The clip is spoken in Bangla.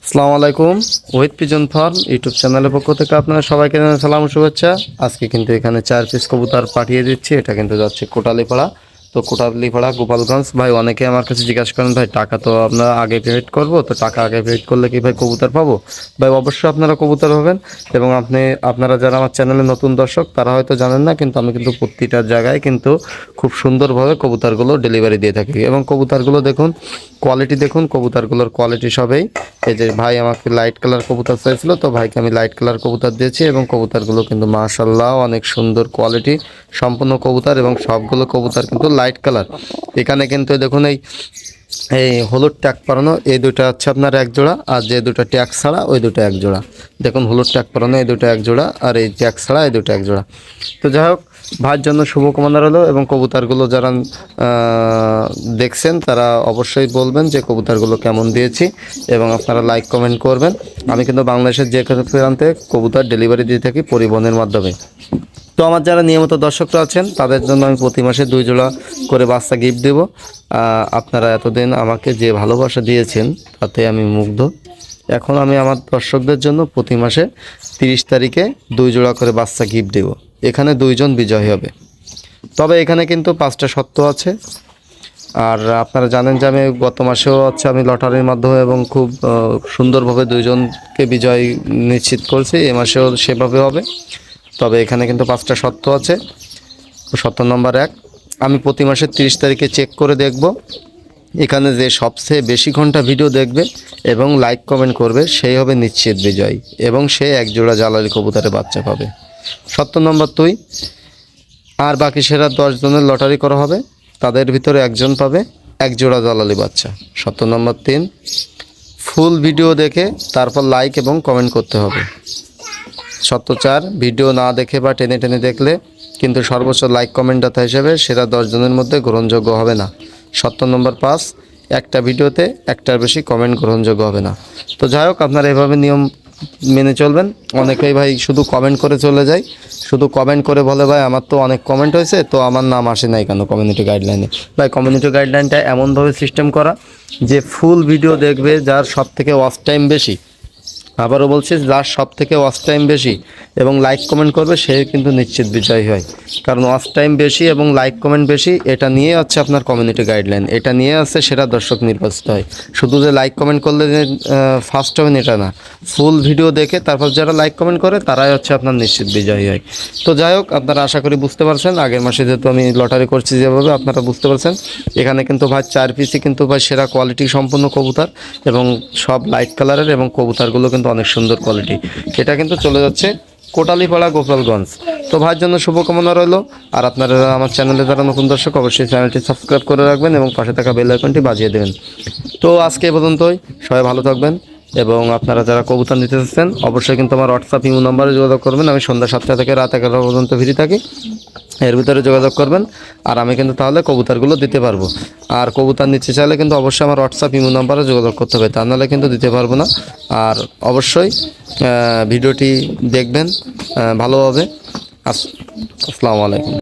আসসালামু আলাইকুম। ওয়েট পিজন ফার্ম ইউটিউব চ্যানেলের পক্ষ থেকে আপনারা সবাইকে জানাই সালাম ও শুভেচ্ছা। আজকে কিন্তু এখানে 4 পিস কবুতর পাঠিয়ে দিচ্ছি। এটা কিন্তু যাচ্ছে কোটালীপাড়া। তো কোটালীপাড়া গোপালগঞ্জ। ভাই অনেকে আমার কাছে জিজ্ঞাসা করেন, ভাই টাকা তো আমরা আগে পেমেন্ট করবো, তো টাকা আগে পেমেন্ট করলে কি ভাই কবুতর পাবো? ভাই অবশ্যই আপনারা কবুতর পাবেন। এবং আপনারা যারা আমার চ্যানেলে নতুন দর্শক তারা হয়তো জানেন না, কিন্তু আমি কিন্তু প্রতিটা জায়গায় কিন্তু খুব সুন্দরভাবে কবুতরগুলো ডেলিভারি দিয়ে থাকি। এবং কবুতরগুলো দেখুন, কোয়ালিটি দেখুন, কবুতরগুলোর কোয়ালিটি সবেই। এই যে ভাই আমাকে লাইট কালার কবুতর চাইছিল, তো ভাইকে আমি লাইট কালার কবুতর দিয়েছি। এবং কবুতরগুলো কিন্তু মাশাআল্লাহ অনেক সুন্দর কোয়ালিটি সম্পূর্ণ কবুতর, এবং সবগুলো কবুতর কিন্তু লাইট কালার। এখানে কিন্তু দেখুন এই এই হলুদ ট্যাগ পরানো এই দুটো হচ্ছে আপনার এক জোড়া, আর যে দুটো ট্যাগ ছাড়া ওই দুটো এক জোড়া। দেখুন হলুদ ট্যাগ পরানো এই দুটো এক জোড়া, আর এই ট্যাগ ছাড়া এই দুটো এক জোড়া। তো যাই হোক, ভাইয়ের জন্য শুভকামনা রইলো। এবং কবুতরগুলো যারা দেখছেন তারা অবশ্যই বলবেন যে কবুতরগুলো কেমন দিয়েছি, এবং আপনারা লাইক কমেন্ট করবেন। আমি কিন্তু বাংলাদেশের যে কোনো প্রান্তে কবুতর ডেলিভারি দিয়ে থাকি পরিবহনের মাধ্যমে। তো আমার যারা নিয়মিত দর্শকরা আছেন তাদের জন্য আমি প্রতি মাসে 2 জোড়া করে বাচ্চা গিফট দেব। আপনারা এতদিন আমাকে যে ভালোবাসা দিয়েছেন তাতে আমি মুগ্ধ। এখন আমি আমার দর্শকদের জন্য প্রতি মাসে 30 তারিখে 2 জোড়া করে বাচ্চা গিফট দেব। এখানে 2 জন বিজয়ী হবে। তবে এখানে কিন্তু 5টা শর্ত আছে। আর আপনারা জানেন যে আমি গত মাসেও আমি লটারির মাধ্যমে এবং খুব সুন্দরভাবে 2 জনকে বিজয় নিশ্চিত করছি। এ মাসেও সেভাবে হবে। তবে এখানে কিন্তু 5টা শর্ত আছে। শর্ত নম্বর 1, আমি প্রতি মাসের 30 তারিখে চেক করে দেখব এখানে যে সবচেয়ে বেশি ঘন্টা ভিডিও দেখবে এবং লাইক কমেন্ট করবে সেই হবে নিশ্চিত বিজয়ী, এবং সে এক জোড়া জালালি কবুতরের বাচ্চা পাবে। শর্ত নম্বর 2, আর বাকি সেরা 10 জনের লটারি করা হবে, তাদের ভিতরে একজন পাবে এক জোড়া জালালি বাচ্চা। শর্ত নম্বর 3, ফুল ভিডিও দেখে তারপর লাইক এবং কমেন্ট করতে হবে। শর্ত 4, ভিডিও না দেখে বা টেনে টেনে দেখলে কিন্তু সর্বোচ্চ লাইক কমেন্টদাতা হিসেবে সেরা 10 জনের মধ্যে গ্রহণযোগ্য হবে না। শর্ত নম্বর 5, একটা ভিডিওতে একটার বেশি কমেন্ট গ্রহণযোগ্য হবে না। তো যাই হোক, আপনারা এভাবে নিয়ম মেনে চলবেন। অনেকেই ভাই শুধু কমেন্ট করে চলে যায়, শুধু কমেন্ট করে বলে ভাই আমার তো অনেক কমেন্ট হয়েছে, তো আমার নাম আসে নাই কেন কমিউনিটি গাইডলাইনে? ভাই কমিউনিটি গাইডলাইনটা এমনভাবে সিস্টেম করা যে ফুল ভিডিও দেখবে যার সব থেকে ওয়াচ টাইম বেশি, আবারও বলছি যার সব থেকে ওয়াচ টাইম বেশি এবং লাইক কমেন্ট করবে সে কিন্তু নিশ্চিত বিজয়ী হয়। কারণ ওয়াচ টাইম বেশি এবং লাইক কমেন্ট বেশি, এটা নিয়ে আছে আপনার কমিউনিটি গাইডলাইন, এটা নিয়ে আছে সেরা দর্শক নির্বাচিত হয়। শুধু যে লাইক কমেন্ট করলে যে ফার্স্ট হবেন এটা না, ফুল ভিডিও দেখে তারপর যারা লাইক কমেন্ট করে তারাই হচ্ছে আপনার নিশ্চিত বিজয়ী হয়। তো যাই হোক, আপনারা আশা করি বুঝতে পারছেন। আগের মাসে যেহেতু আমি লটারি করছি যেভাবে, আপনারা বুঝতে পারছেন। এখানে কিন্তু ভাই 4 পিসই কিন্তু ভাই সেরা কোয়ালিটি সম্পন্ন কবুতর, এবং সব লাইট কালারের, এবং কবুতরগুলো কিন্তু অনেক সুন্দর কোয়ালিটি। এটা কিন্তু চলে যাচ্ছে কোটালীপাড়া গোপালগঞ্জ। তো ভাইয়ের জন্য শুভকামনা রইল। আর আপনারা আমার চ্যানেলে যারা নতুন দর্শক অবশ্যই চ্যানেলটি সাবস্ক্রাইব করে রাখবেন এবং পাশে থাকা বেল আইকনটি বাজিয়ে দেবেন। তো আজকে এ পর্যন্তই, সবাই ভালো থাকবেন। এবং আপনারা যারা কবুতর নিতে চাচ্ছেন অবশ্যই কিন্তু আমার হোয়াটসঅ্যাপ ইমো নাম্বারে যোগাযোগ করবেন। আমি সন্ধ্যা 7টা থেকে রাত 11টা পর্যন্ত ফ্রি থাকি, এর ভিতরে যোগাযোগ করবেন। আর আমি কিন্তু তাহলে কবুতরগুলো দিতে পারবো। আর কবুতর নিতে চাইলে কিন্তু অবশ্যই আমার হোয়াটসঅ্যাপ ইমো নাম্বারে যোগাযোগ করতে হবে, তা নাহলে কিন্তু দিতে পারবো না। আর অবশ্যই ভিডিওটি দেখবেন ভালোভাবে। আসসালামু আলাইকুম।